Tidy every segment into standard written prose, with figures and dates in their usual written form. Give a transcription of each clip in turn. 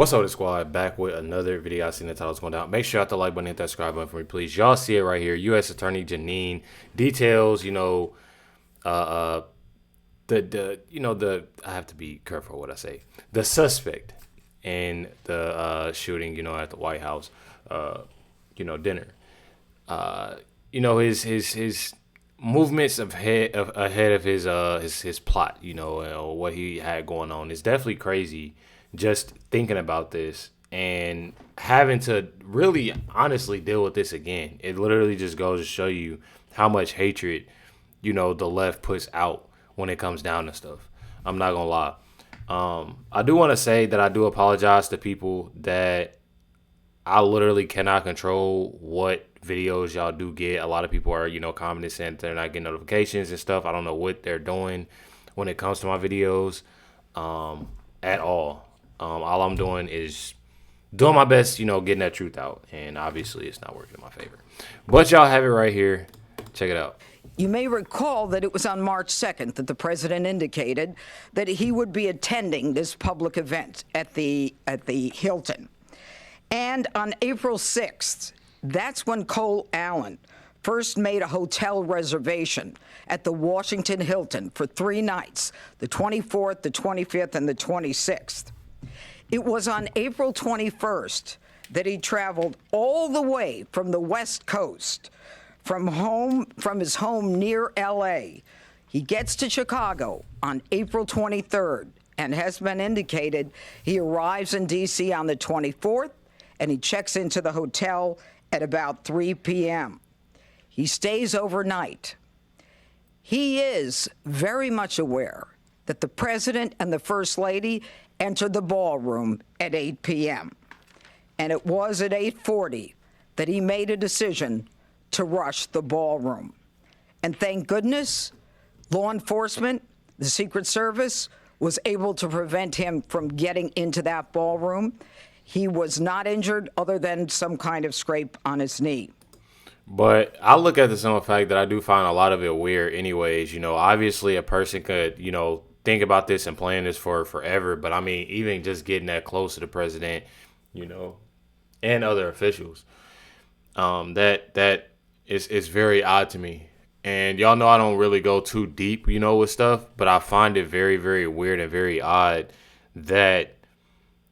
What's up, the squad? Back with another video. I seen the title's going down. Make sure you hit the like button, hit that subscribe button for me, please. Y'all see it right here. U.S. Attorney Janine details. The I have to be careful what I say. The suspect in the shooting, at the White House, dinner. His movements ahead of his plot. What he had going on is definitely crazy. Just thinking about this and having to really honestly deal with this again. It literally just goes to show you how much hatred, the left puts out when it comes down to stuff. I'm not going to lie. I do want to say that I do apologize to people that I literally cannot control what videos y'all do get. A lot of people are, commenting saying they're not getting notifications and stuff. I don't know what they're doing when it comes to my videos at all. All I'm doing is doing my best, getting that truth out. And obviously it's not working in my favor. But y'all have it right here. Check it out. You may recall that it was on March 2nd that the president indicated that he would be attending this public event at the Hilton. And on April 6th, that's when Cole Allen first made a hotel reservation at the Washington Hilton for 3 nights, the 24th, the 25th, and the 26th. It was on April 21st that he traveled all the way from the West Coast, from his home near L.A. He gets to Chicago on April 23rd and has been indicated he arrives in D.C. on the 24th, and he checks into the hotel at about 3 p.m. He stays overnight. He is very much aware that the president and the first lady entered the ballroom at 8 p.m. And it was at 8:40 that he made a decision to rush the ballroom. And thank goodness, law enforcement, the Secret Service, was able to prevent him from getting into that ballroom. He was not injured other than some kind of scrape on his knee. But I look at the simple fact that I do find a lot of it weird anyways. Obviously a person could, think about this and plan this for forever. But I mean, even just getting that close to the president, and other officials, that is very odd to me. And y'all know I don't really go too deep, with stuff, but I find it very, very weird and very odd that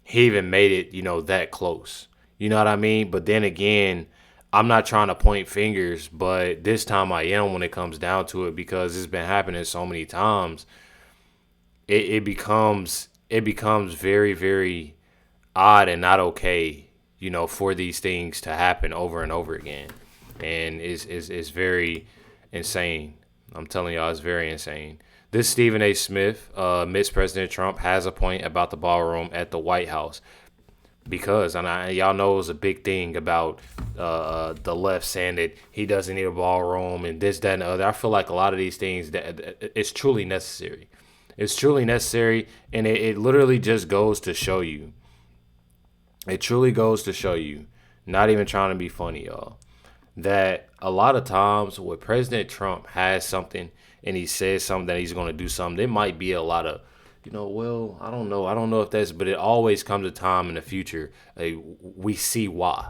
he even made it, that close. You know what I mean? But then again, I'm not trying to point fingers, but this time I am when it comes down to it, because it's been happening so many times. It becomes very, very odd and not okay, for these things to happen over and over again. And it's very insane. I'm telling y'all, it's very insane. This Stephen A. Smith, Miss President Trump, has a point about the ballroom at the White House. Because, y'all know it was a big thing about the left saying that he doesn't need a ballroom and this, that, and the other. I feel like a lot of these things, that it's truly necessary. It's truly necessary, and it literally just goes to show you. It truly goes to show you, not even trying to be funny, y'all, that a lot of times when President Trump has something and he says something that he's going to do something, there might be a lot of, I don't know if that's, but it always comes a time in the future. We see why.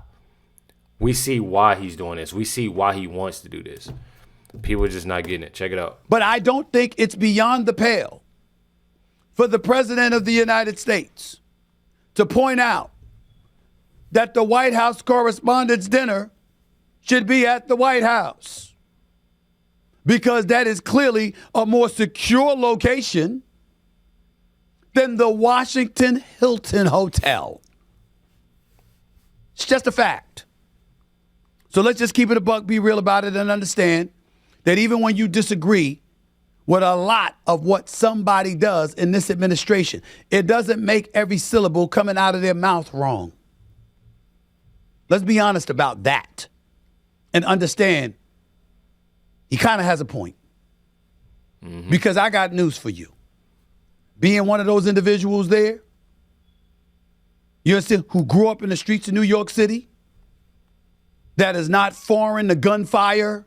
We see why he's doing this. We see why he wants to do this. People are just not getting it. Check it out. But I don't think it's beyond the pale for the president of the United States to point out that the White House Correspondents' Dinner should be at the White House, because that is clearly a more secure location than the Washington Hilton Hotel. It's just a fact. So let's just keep it a buck, be real about it, and understand that even when you disagree with a lot of what somebody does in this administration, it doesn't make every syllable coming out of their mouth wrong. Let's be honest about that and understand he kind of has a point. Mm-hmm. Because I got news for you. Being one of those individuals there, you understand, who grew up in the streets of New York City, that is not foreign to gunfire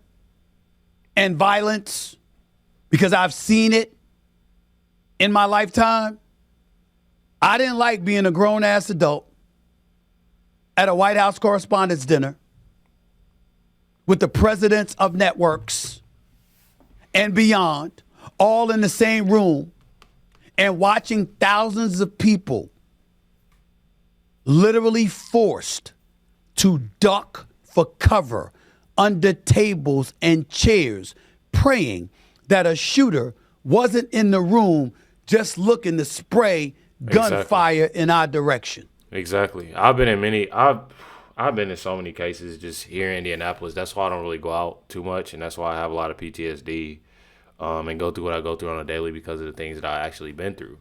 and violence, because I've seen it in my lifetime. I didn't like being a grown-ass adult at a White House Correspondents' Dinner with the presidents of networks and beyond, all in the same room, and watching thousands of people literally forced to duck for cover under tables and chairs, praying that a shooter wasn't in the room just looking to spray gunfire in our direction. Exactly. I've been in so many cases just here in Indianapolis. That's why I don't really go out too much, and that's why I have a lot of PTSD and go through what I go through on a daily because of the things that I actually been through.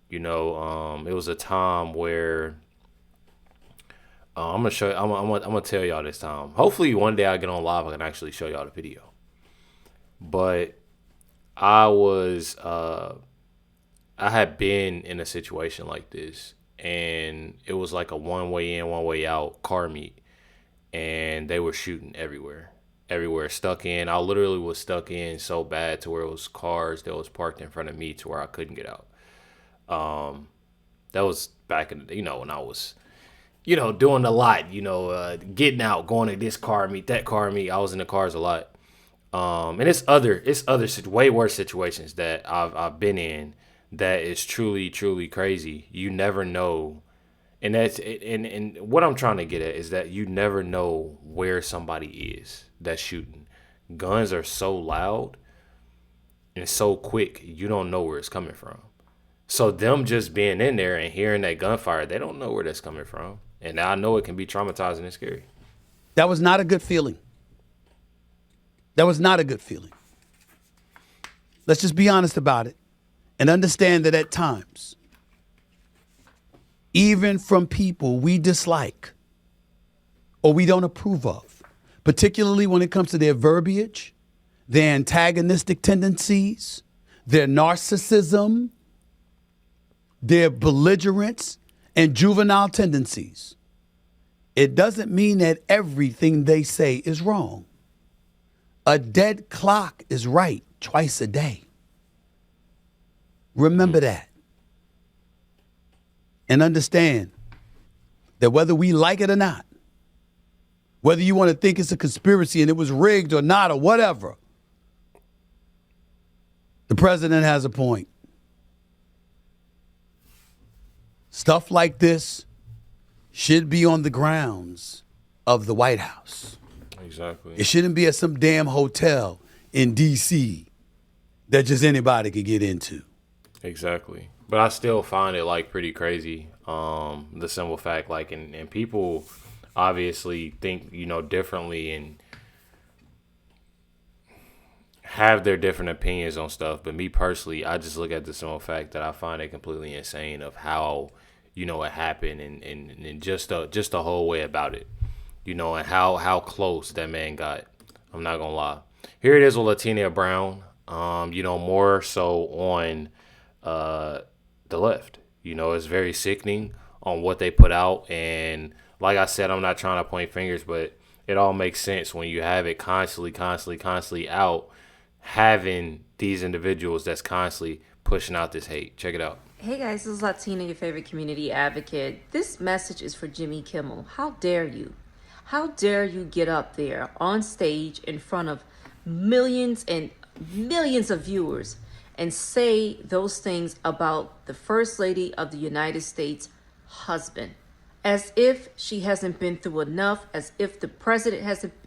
You know, it was a time where I'm gonna show. I'm gonna tell y'all this time. Hopefully, one day I get on live, I can actually show y'all the video. But I was, I had been in a situation like this, and it was like a one way in, one way out car meet, and they were shooting everywhere, stuck in. I literally was stuck in so bad to where it was cars that was parked in front of me to where I couldn't get out. That was back in the, when I was, doing a lot, getting out, going to this car meet, that car meet. I was in the cars a lot. And it's way worse situations that I've been in that is truly, truly crazy. You never know. And and what I'm trying to get at is that you never know where somebody is that's shooting. Guns are so loud and so quick, you don't know where it's coming from. So them just being in there and hearing that gunfire, they don't know where that's coming from. And I know it can be traumatizing and scary. That was not a good feeling. That was not a good feeling. Let's just be honest about it and understand that at times, even from people we dislike or we don't approve of, particularly when it comes to their verbiage, their antagonistic tendencies, their narcissism, their belligerence and juvenile tendencies, it doesn't mean that everything they say is wrong. A dead clock is right twice a day. Remember that. And understand that whether we like it or not, whether you want to think it's a conspiracy and it was rigged or not or whatever, the president has a point. Stuff like this should be on the grounds of the White House. Exactly. It shouldn't be at some damn hotel in D.C. that just anybody could get into. Exactly. But I still find it like pretty crazy. The simple fact, like, and people obviously think, differently and have their different opinions on stuff. But me personally, I just look at the simple fact that I find it completely insane of how, it happened and just the whole way about it, and how close that man got. I'm not gonna lie. Here it is with Latina Brown, more so on the left. It's very sickening on what they put out. And like I said, I'm not trying to point fingers, but it all makes sense when you have it constantly out, having these individuals that's constantly pushing out this hate. Check it out. Hey guys, this is Latina, your favorite community advocate. This message is for Jimmy Kimmel. How dare you? How dare you get up there on stage in front of millions and millions of viewers and say those things about the First Lady of the United States husband, as if she hasn't been through enough, as if the president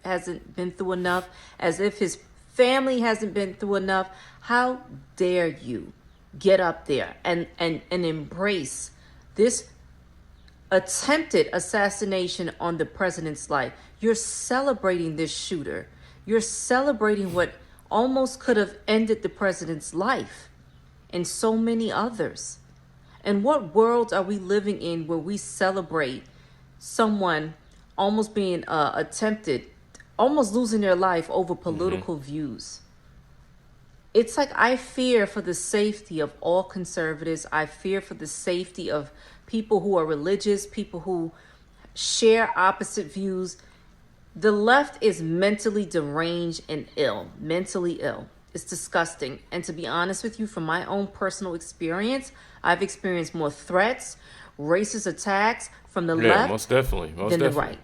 hasn't been through enough, as if his family hasn't been through enough. How dare you get up there and embrace this attempted assassination on the president's life? You're celebrating this shooter. You're celebrating what almost could have ended the president's life and so many others. And what world are we living in where we celebrate someone almost being almost losing their life over political views? It's like, I fear for the safety of all conservatives. I fear for the safety of people who are religious, people who share opposite views. The left is mentally deranged and ill, mentally ill. It's disgusting. And to be honest with you, from my own personal experience, I've experienced more threats, racist attacks from the Yeah, left most definitely. Most than the definitely. right.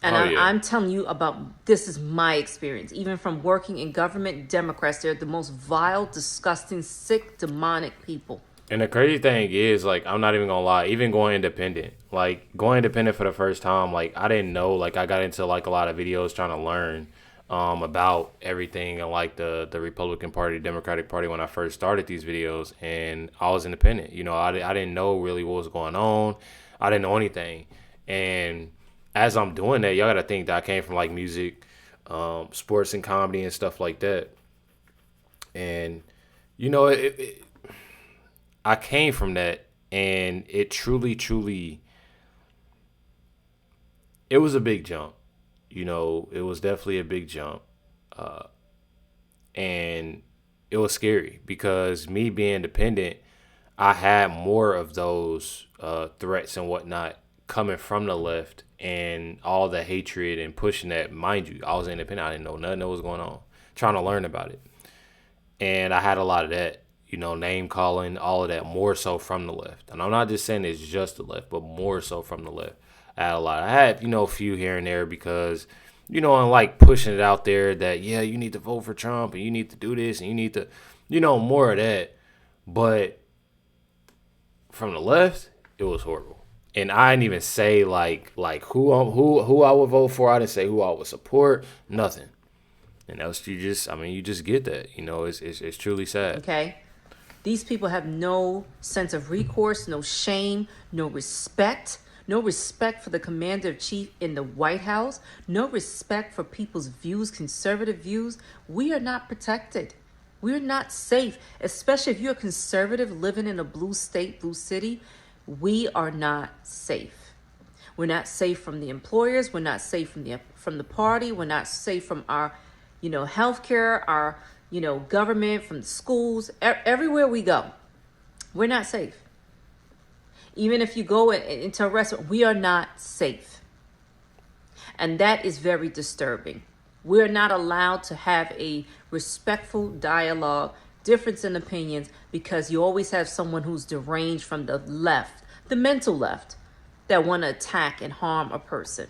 And Oh yeah. I'm telling you about, this is my experience. Even from working in government, Democrats, they're the most vile, disgusting, sick, demonic people. And the crazy thing is, like, I'm not even gonna lie, even going independent, like going independent for the first time, like I didn't know, like I got into like a lot of videos trying to learn about everything and like the Republican Party, Democratic Party when I first started these videos, and I was independent. You know, I didn't know really what was going on. I didn't know anything. And as I'm doing that, y'all gotta think that I came from like music, sports and comedy and stuff like that. And you know, I came from that, and it truly, truly, it was a big jump. You know, it was definitely a big jump, and it was scary because me being independent, I had more of those threats and whatnot coming from the left and all the hatred and pushing that. Mind you, I was independent. I didn't know nothing that was going on. Trying to learn about it, and I had a lot of that. You know, name calling, all of that, more so from the left. And I'm not just saying it's just the left, but more so from the left. I had a lot. I had, a few here and there because, and like pushing it out there that, yeah, you need to vote for Trump and you need to do this and you need to, more of that. But from the left, it was horrible. And I didn't even say like who I would vote for. I didn't say who I would support. Nothing. And else you just get that. It's truly sad. Okay? These people have no sense of recourse, no shame, no respect for the commander in chief in the White House, no respect for people's views, conservative views. We are not protected. We're not safe, especially if you're a conservative living in a blue state, blue city. We are not safe. We're not safe from the employers. We're not safe from the party. We're not safe from our, healthcare, our, government, from the schools, everywhere we go. We're not safe. Even if you go into a restaurant, we are not safe. And that is very disturbing. We're not allowed to have a respectful dialogue, difference in opinions, because you always have someone who's deranged from the left, the mental left, that want to attack and harm a person.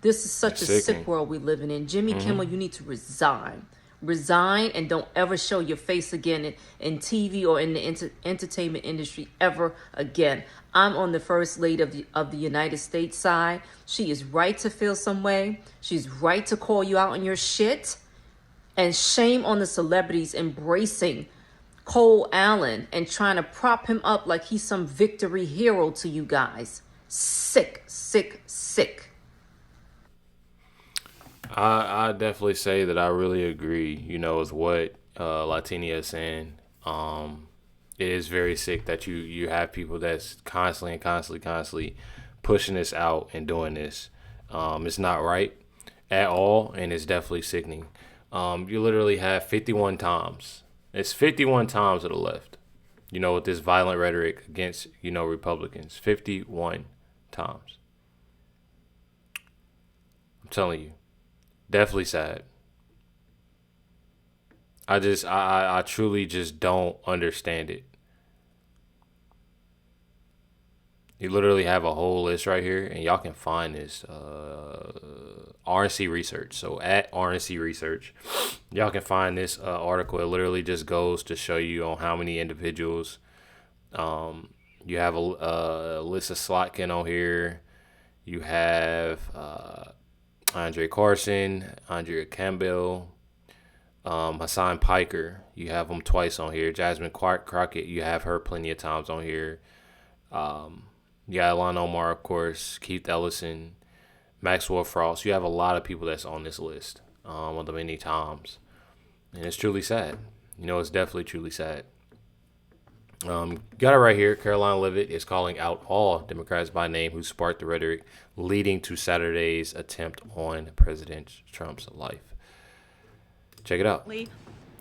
This is such a sick world we're living in. Jimmy Kimmel, you need to resign. Resign and don't ever show your face again in TV or in the entertainment industry ever again. I'm on the first lady of the United States side. She is right to feel some way. She's right to call you out on your shit. And shame on the celebrities embracing Cole Allen and trying to prop him up like he's some victory hero to you guys. Sick, sick, sick. I definitely say that I really agree, with what Latinia is saying. It is very sick that you have people that's constantly pushing this out and doing this. It's not right at all, and it's definitely sickening. You literally have 51 times. It's 51 times to the left, with this violent rhetoric against, Republicans. 51 times. I'm telling you. Definitely sad. I truly just don't understand it. You literally have a whole list right here, and y'all can find this RNC Research. So at RNC Research, y'all can find this article. It literally just goes to show you on how many individuals. You have a list of Slotkin on here. You have Andre Carson, Andrea Campbell, Hassan Piker. You have them twice on here. Jasmine Crockett, you have her plenty of times on here. You got Ilhan Omar, of course, Keith Ellison, Maxwell Frost. You have a lot of people that's on this list on the many times. And it's truly sad. It's definitely truly sad. Got it right here. Caroline Leavitt is calling out all Democrats by name who sparked the rhetoric leading to Saturday's attempt on President Trump's life. Check it out.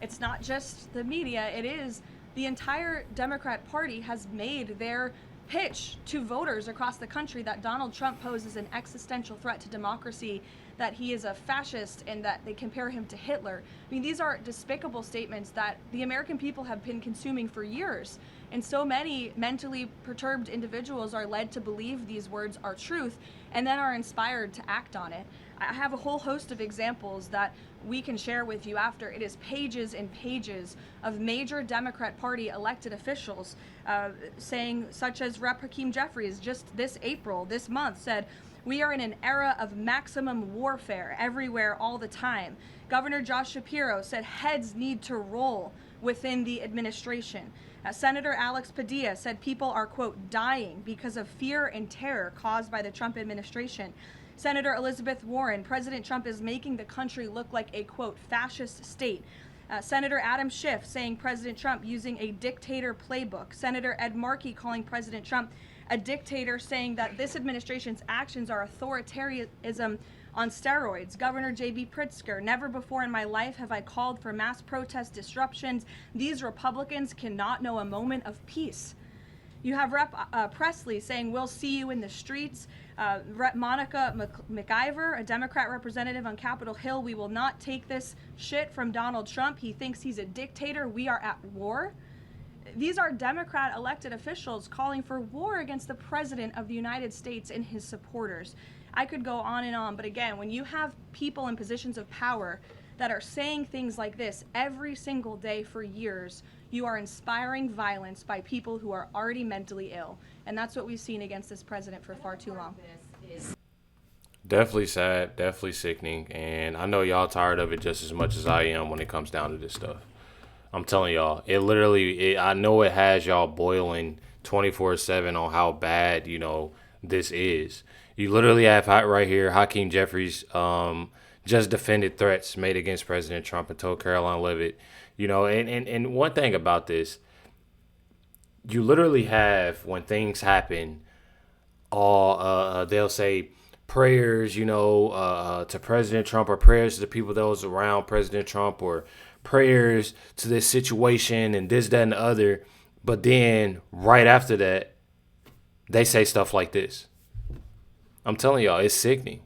It's not just the media. It is the entire Democrat Party has made their pitch to voters across the country that Donald Trump poses an existential threat to democracy, that he is a fascist and that they compare him to Hitler. I mean, these are despicable statements that the American people have been consuming for years. And so many mentally perturbed individuals are led to believe these words are truth and then are inspired to act on it. I have a whole host of examples that we can share with you after. It is pages and pages of major Democrat Party elected officials saying, such as Rep. Hakeem Jeffries just this month, said, "We are in an era of maximum warfare everywhere all the time." Governor Josh Shapiro said heads need to roll within the administration. Senator Alex Padilla said people are, quote, dying because of fear and terror caused by the Trump administration. Senator Elizabeth Warren, President Trump is making the country look like a, quote, fascist state. Senator Adam Schiff saying President Trump using a dictator playbook. Senator Ed Markey calling President Trump a dictator, saying that this administration's actions are authoritarianism on steroids. Governor J.B. Pritzker, never before in my life have I called for mass protest disruptions. These Republicans cannot know a moment of peace. You have Rep. Presley saying, "We'll see you in the streets." Rep. Monica McIver, a Democrat representative on Capitol Hill, "We will not take this shit from Donald Trump. He thinks he's a dictator. We are at war." These are Democrat elected officials calling for war against the President of the United States and his supporters. I could go on and on, but again, when you have people in positions of power that are saying things like this every single day for years, you are inspiring violence by people who are already mentally ill. And that's what we've seen against this president for far too long. Definitely sad, definitely sickening, and I know y'all tired of it just as much as I am when it comes down to this stuff. I'm telling y'all, I know it has y'all boiling 24/7 on how bad, this is. You literally have right here, Hakeem Jeffries just defended threats made against President Trump and told Caroline Leavitt, and one thing about this, you literally have, when things happen, they'll say prayers, to President Trump, or prayers to the people that was around President Trump, or prayers to this situation and this, that, and the other. But then right after that, they say stuff like this. I'm telling y'all, it's sickening.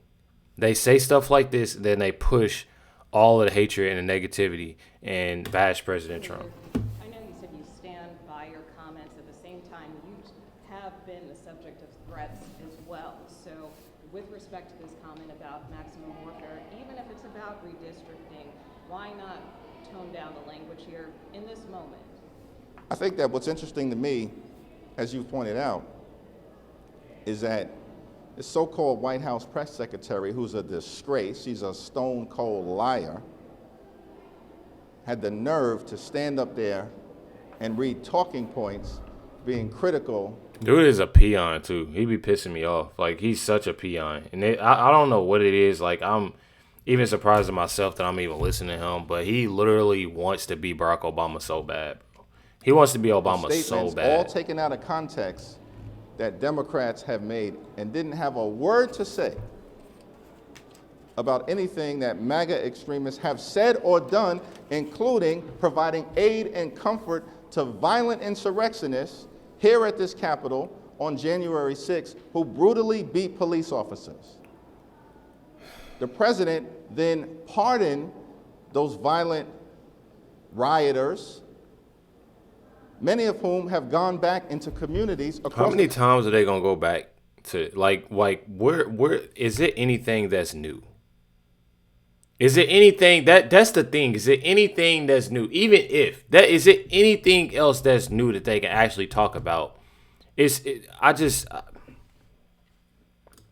They say stuff like this, then they push all of the hatred and the negativity and bash President Trump. I know you said you stand by your comments. At the same time, you have been the subject of threats as well. So with respect to this comment about maximum warfare, even if it's about redistricting, why not tone down the language here in this moment? I think that what's interesting to me, as you pointed out, is that the so-called White House press secretary, who's a disgrace, she's a stone-cold liar, had the nerve to stand up there and read talking points being critical. Dude is a peon, too. He be pissing me off. Like, he's such a peon. And I don't know what it is. Like, I'm even surprised at myself that I'm even listening to him. But he literally wants to be Barack Obama so bad, bro. He wants to be Obama so bad. All taken out of context that Democrats have made, and didn't have a word to say about anything that MAGA extremists have said or done, including providing aid and comfort to violent insurrectionists here at this Capitol on January 6th, who brutally beat police officers. The president then pardoned those violent rioters, many of whom have gone back into communities across. How many times are they gonna go back to where is it anything that's new? Is it anything that's the thing? Is it anything that's new? Even if that is it anything else that's new that they can actually talk about?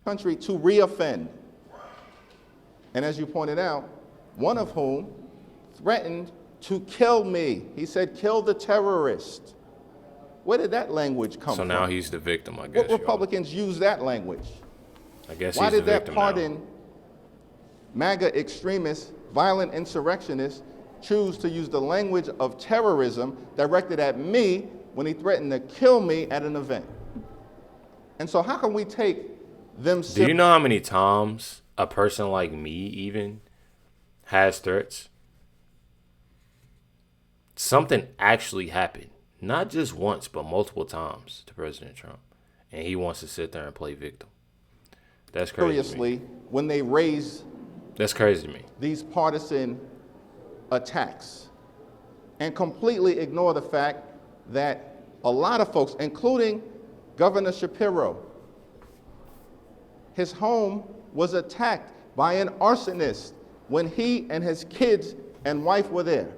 Country to reoffend. And as you pointed out, one of whom threatened to kill me. He said, "Kill the terrorist." Where did that language come from? So now he's the victim, I guess. What Republicans use that language? I guess Why he's did the that victim pardon now. MAGA extremists, violent insurrectionists, choose to use the language of terrorism directed at me when he threatened to kill me at an event? And so how can we take them Do you know how many times a person like me even has threats? Something actually happened. Not just once, but multiple times to President Trump. And he wants to sit there and play victim. That's crazy. seriously when they raise That's crazy to me. these partisan attacks and completely ignore the fact that a lot of folks, including Governor Shapiro, his home was attacked by an arsonist when he and his kids and wife were there.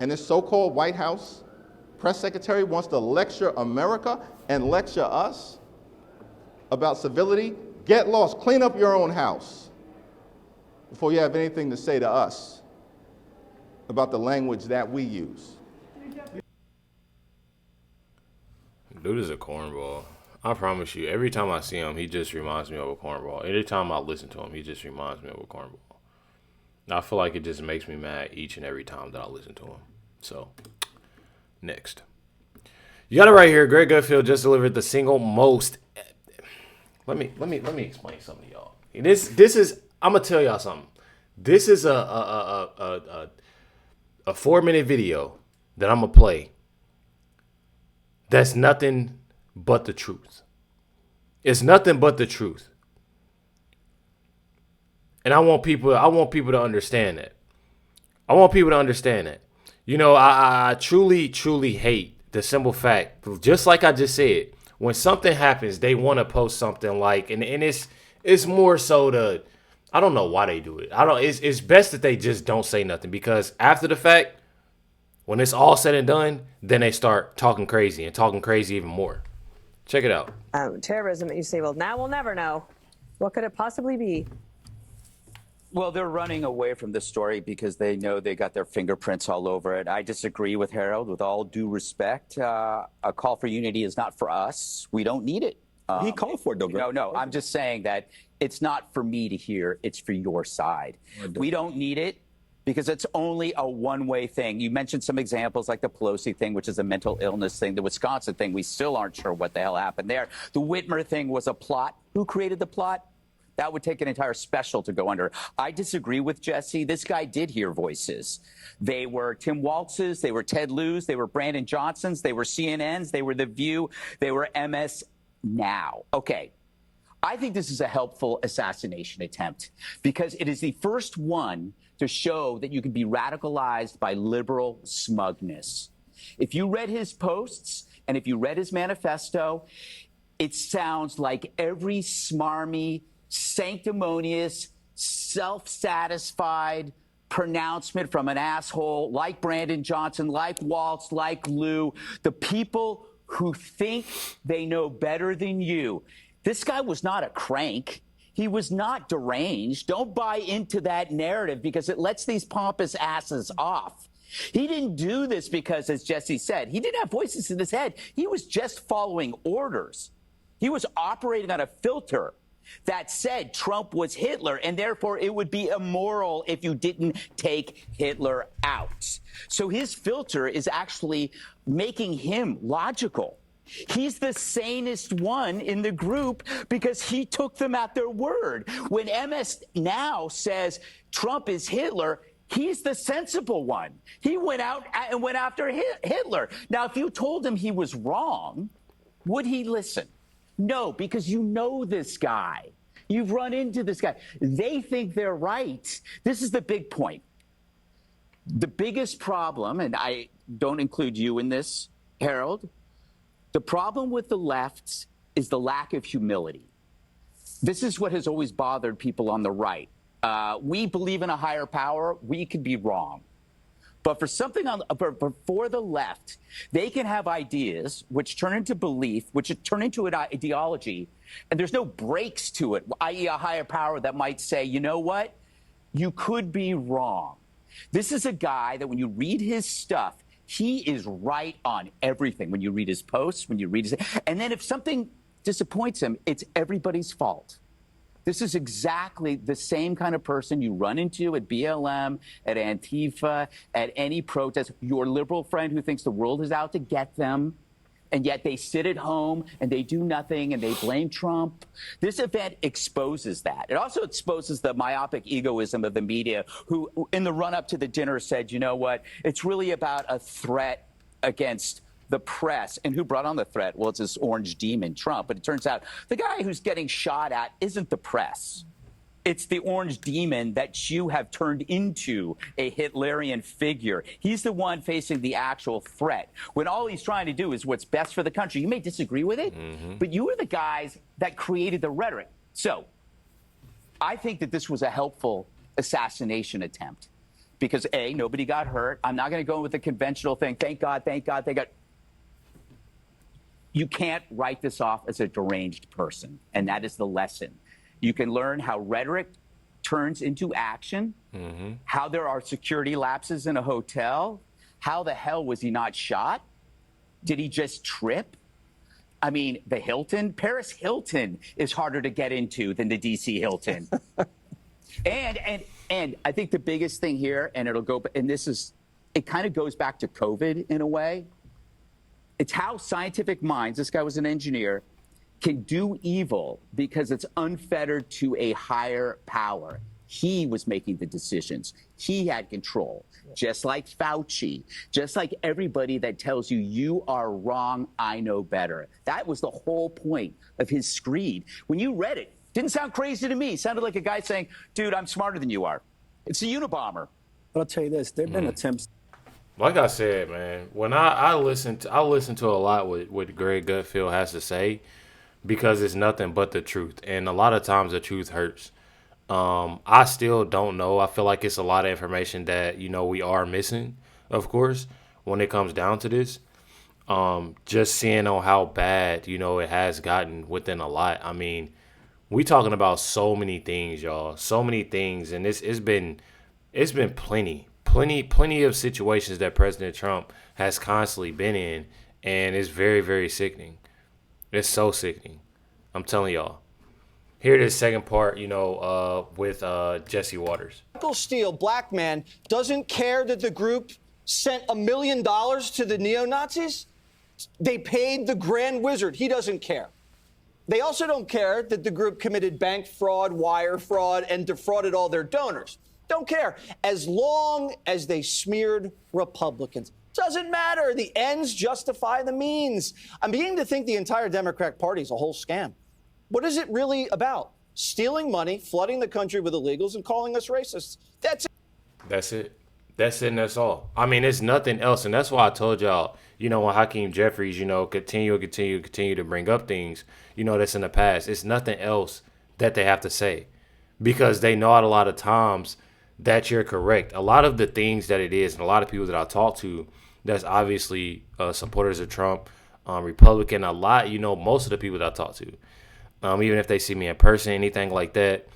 And this so-called White House press secretary wants to lecture America and lecture us about civility. Get lost, clean up your own house before you have anything to say to us about the language that we use. Dude is a cornball. I promise you, every time I see him, he just reminds me of a cornball. Every time I listen to him, he just reminds me of a cornball. I feel like it just makes me mad each and every time that I listen to him. So, next. You got it right here. Greg Gutfield just delivered the single most. Let me explain something to y'all. This is, I'm gonna tell y'all something. This is a 4-minute video that I'm gonna play. That's nothing but the truth. It's nothing but the truth. And I want people to understand that. I want people to understand that. You know, I truly, truly hate the simple fact, just like I just said, when something happens, they want to post something like, and it's more so to, I don't know why they do it. It's best that they just don't say nothing, because after the fact, when it's all said and done, then they start talking crazy and talking crazy even more. Check it out. Terrorism, you say, well, now we'll never know. What could it possibly be? Well, they're running away from this story because they know they got their fingerprints all over it. I disagree with Harold. With all due respect, a call for unity is not for us. We don't need it. He called for it, though. No. I'm just saying that it's not for me to hear. It's for your side. We don't need it because it's only a one-way thing. You mentioned some examples like the Pelosi thing, which is a mental illness thing. The Wisconsin thing, we still aren't sure what the hell happened there. The Whitmer thing was a plot. Who created the plot? That would take an entire special to go under. I disagree with Jesse. This guy did hear voices. They were Tim Waltz's, they were Ted Lieu's, they were Brandon Johnson's, they were CNN's, they were The View, they were MS Now. Okay. I think this is a helpful assassination attempt because it is the first one to show that you can be radicalized by liberal smugness. If you read his posts and if you read his manifesto, it sounds like every smarmy, sanctimonious, self-satisfied pronouncement from an asshole like Brandon Johnson, like Waltz, like Lieu, the people who think they know better than you. This guy was not a crank. He was not deranged. Don't buy into that narrative because it lets these pompous asses off. He didn't do this because, as Jesse said, he didn't have voices in his head. He was just following orders. He was operating on a filter that said Trump was Hitler, and therefore it would be immoral if you didn't take Hitler out. So his filter is actually making him logical. He's the sanest one in the group because he took them at their word. When MS Now says Trump is Hitler, he's the sensible one. He went out and went after Hitler. Now, if you told him he was wrong, would he listen? No, because you know this guy. You've run into this guy. They think they're right. This is the big point. The biggest problem, and I don't include you in this, Harold, the problem with the left is the lack of humility. This is what has always bothered people on the right. We believe in a higher power. We could be wrong. But for the left, they can have ideas which turn into belief, which turn into an ideology, and there's no breaks to it, i.e. a higher power that might say, you know what? You could be wrong. This is a guy that when you read his stuff, he is right on everything. When you read his posts, when you read his... And then if something disappoints him, it's everybody's fault. This is exactly the same kind of person you run into at BLM, at Antifa, at any protest. Your liberal friend who thinks the world is out to get them, and yet they sit at home and they do nothing and they blame Trump. This event exposes that. It also exposes the myopic egoism of the media, who in the run-up to the dinner said, you know what, it's really about a threat against the press. And who brought on the threat? Well, it's this orange demon, Trump. But it turns out the guy who's getting shot at isn't the press. It's the orange demon that you have turned into a Hitlerian figure. He's the one facing the actual threat, when all he's trying to do is what's best for the country. You may disagree with it, but you are the guys that created the rhetoric. So I think that this was a helpful assassination attempt because, A, nobody got hurt. I'm not going to go with the conventional thing. Thank God, thank God, thank God. You can't write this off as a deranged person, and that is the lesson. You can learn how rhetoric turns into action, how there are security lapses in a hotel. How the hell was he not shot? Did he just trip? I mean, the Hilton, Paris Hilton is harder to get into than the DC Hilton. and I think the biggest thing here, and it kind of goes back to COVID in a way. It's how scientific minds, this guy was an engineer, can do evil because it's unfettered to a higher power. He was making the decisions. He had control, just like Fauci, just like everybody that tells you, you are wrong, I know better. That was the whole point of his screed. When you read it, didn't sound crazy to me. It sounded like a guy saying, dude, I'm smarter than you are. It's a Unabomber. But I'll tell you this, there have been attempts. Like I said, man, when I listen to a lot what Greg Gutfeld has to say, because it's nothing but the truth. And a lot of times the truth hurts. I still don't know. I feel like it's a lot of information that, we are missing, of course, when it comes down to this. Just seeing on how bad, it has gotten within a lot. I mean, we talking about so many things, y'all. So many things. And it's been plenty of situations that President Trump has constantly been in. And it's very, very sickening. It's so sickening. I'm telling y'all. Here it is, second part, with Jesse Waters. Michael Steele, black man, doesn't care that the group sent $1 million to the neo-Nazis? They paid the Grand Wizard. He doesn't care. They also don't care that the group committed bank fraud, wire fraud, and defrauded all their donors. Don't care. As long as they smeared Republicans. Doesn't matter. The ends justify the means. I'm beginning to think the entire Democratic Party is a whole scam. What is it really about? Stealing money, flooding the country with illegals, and calling us racists. That's it. That's it. That's it and that's all. I mean, it's nothing else. And that's why I told y'all, when Hakeem Jeffries, continue to bring up things, that's in the past. It's nothing else that they have to say. Because they know a lot of times that you're correct. A lot of the things that it is, and a lot of people that I talk to, that's obviously supporters of Trump, Republican, a lot, most of the people that I talk to. Even if they see me in person, anything like that,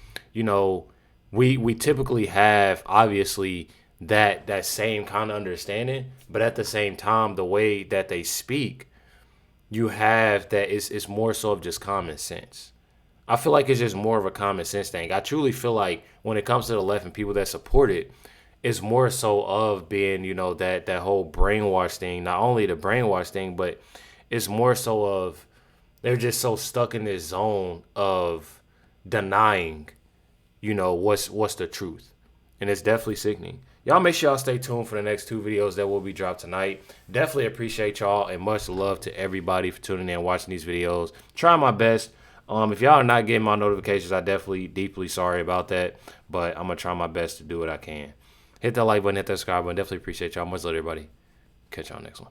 we typically have, obviously, that same kind of understanding. But at the same time, the way that they speak, you have that it's more so of just common sense. I feel like it's just more of a common sense thing. I truly feel like when it comes to the left and people that support it, it's more so of being, that whole brainwash thing. Not only the brainwash thing, but it's more so of they're just so stuck in this zone of denying, what's the truth. And it's definitely sickening. Y'all make sure y'all stay tuned for the next 2 videos that will be dropped tonight. Definitely appreciate y'all and much love to everybody for tuning in and watching these videos. Try my best. If y'all are not getting my notifications, I definitely deeply sorry about that. But I'm going to try my best to do what I can. Hit that like button, hit that subscribe button. Definitely appreciate y'all. Much love, everybody. Catch y'all next one.